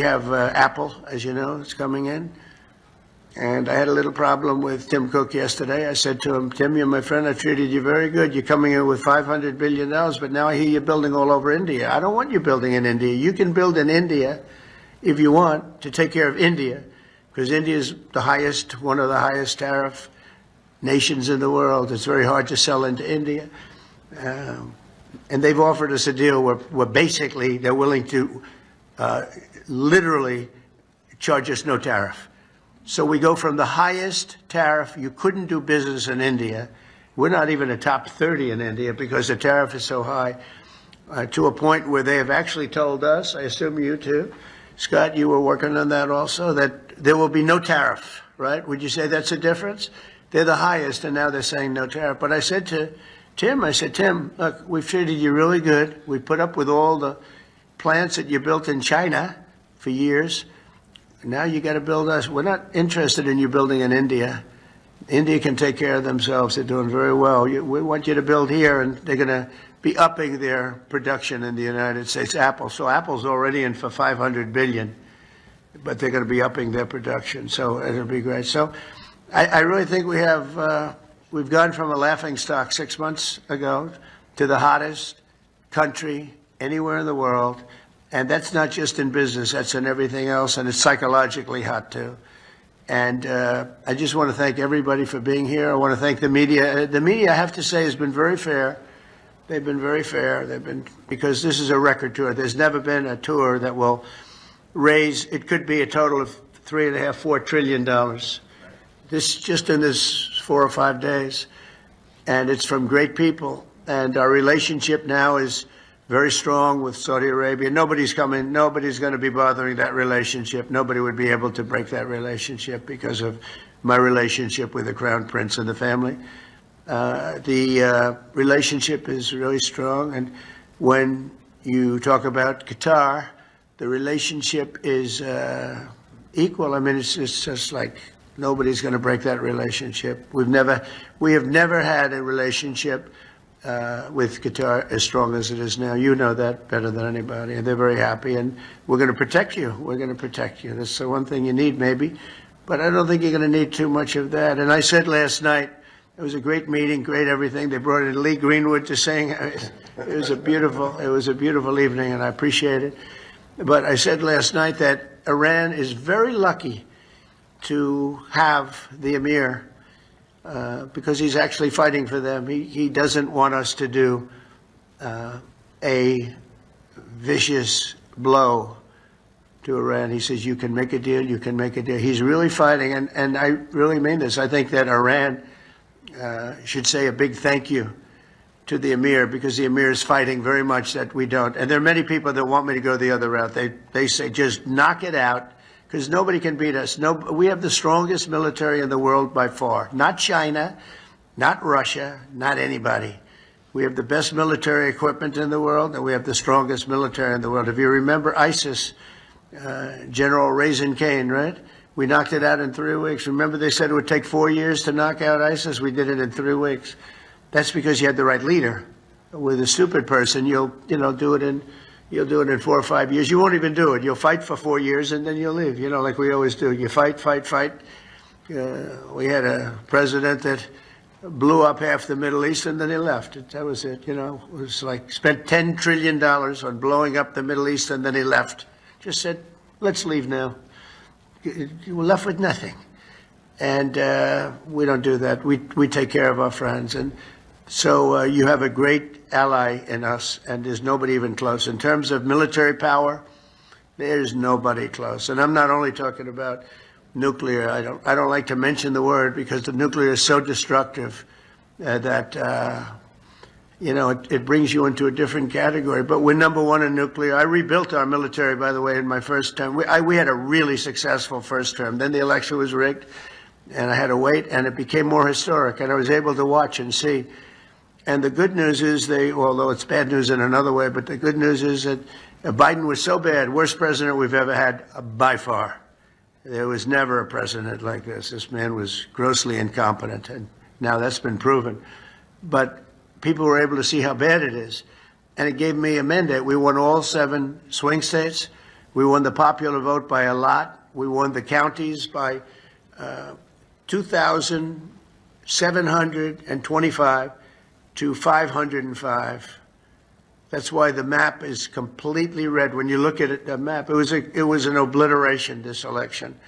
have Apple, as you know, it's coming in. And I had a little problem with Tim Cook yesterday. I said to him, Tim, you're my friend. I treated you very good. You're coming in with $500 billion, but now I hear you're building all over India. I don't want you building in India. You can build in India if you want to take care of India, because India is the highest, one of the highest tariff nations in the world. It's very hard to sell into India. And they've offered us a deal where basically they're willing to literally charge us no tariff. So we go from the highest tariff, you couldn't do business in India. We're not even a top 30 in India because the tariff is so high, to a point where they have actually told us, I assume you too, Scott, you were working on that also, that there will be no tariff, right? Would you say that's a difference? They're the highest, and now they're saying no tariff. But I said to Tim, Tim, look, we've treated you really good. We put up with all the plants that you built in China for years. Now you got to build us. We're not interested in you building in India. India can take care of themselves. They're doing very well. We want you to build here, and they're going to be upping their production in the United States. Apple. So Apple's already in for $500 billion, but they're going to be upping their production. So it'll be great. So I really think we have, we've gone from a laughingstock 6 months ago to the hottest country anywhere in the world. And that's not just in business, that's in everything else, and it's psychologically hot too. And I just want to thank everybody for being here. I want to thank the media. The media, I have to say, has been very fair. They've been very fair. They've been, because this is a record tour. There's never been a tour that will raise, it could be a total of $3.5, $4 trillion. This, just in this 4 or 5 days. And it's from great people. And our relationship now is very strong with Saudi Arabia. Nobody's going to be bothering that relationship. Nobody would be able to break that relationship because of my relationship with the Crown Prince and the family. The relationship is really strong. And when you talk about Qatar, the relationship is equal. I mean, it's just like nobody's going to break that relationship. We have never had a relationship with Qatar as strong as it is now. You know that better than anybody, and they're very happy, and we're going to protect you. We're going to protect you. That's the one thing you need, maybe, but I don't think you're going to need too much of that. And I said last night, it was a great meeting, great everything. They brought in Lee Greenwood to sing. It was a beautiful evening, and I appreciate it. But I said last night that Iran is very lucky to have the Emir, because he's actually fighting for them. He doesn't want us to do a vicious blow to Iran. He says, you can make a deal, you can make a deal. He's really fighting, and I really mean this. I think that Iran should say a big thank you to the Emir, because the Emir is fighting very much that we don't. And there are many people that want me to go the other route. They say, just knock it out, because nobody can beat us. We have the strongest military in the world by far. Not China, not Russia, not anybody. We have the best military equipment in the world, and we have the strongest military in the world. If you remember ISIS, General Raisin Kane, right? We knocked it out in 3 weeks. Remember they said it would take 4 years to knock out ISIS? We did it in 3 weeks. That's because you had the right leader. With a stupid person, you'll do it in 4 or 5 years. You won't even do it. You'll fight for 4 years and then you'll leave, like we always do. You fight. We had a president that blew up half the Middle East and then he left. That was it, It was like spent $10 trillion on blowing up the Middle East and then he left. Just said, let's leave now. We're left with nothing. And we don't do that. We take care of our friends. And so you have a great ally in us, and there's nobody even close. In terms of military power, there's nobody close. And I'm not only talking about nuclear. I don't like to mention the word because the nuclear is so destructive that it brings you into a different category. But we're #1 in nuclear. I rebuilt our military, by the way, in my first term. We had a really successful first term. Then the election was rigged, and I had to wait, and it became more historic, and I was able to watch and see. And the good news is although it's bad news in another way, but the good news is that Biden was so bad, worst president we've ever had by far. There was never a president like this. This man was grossly incompetent, and now that's been proven. But people were able to see how bad it is, and it gave me a mandate. We won all 7 swing states. We won the popular vote by a lot. We won the counties by 2,725 to 505. That's why the map is completely red. When you look at it, the map, it was an obliteration, this election.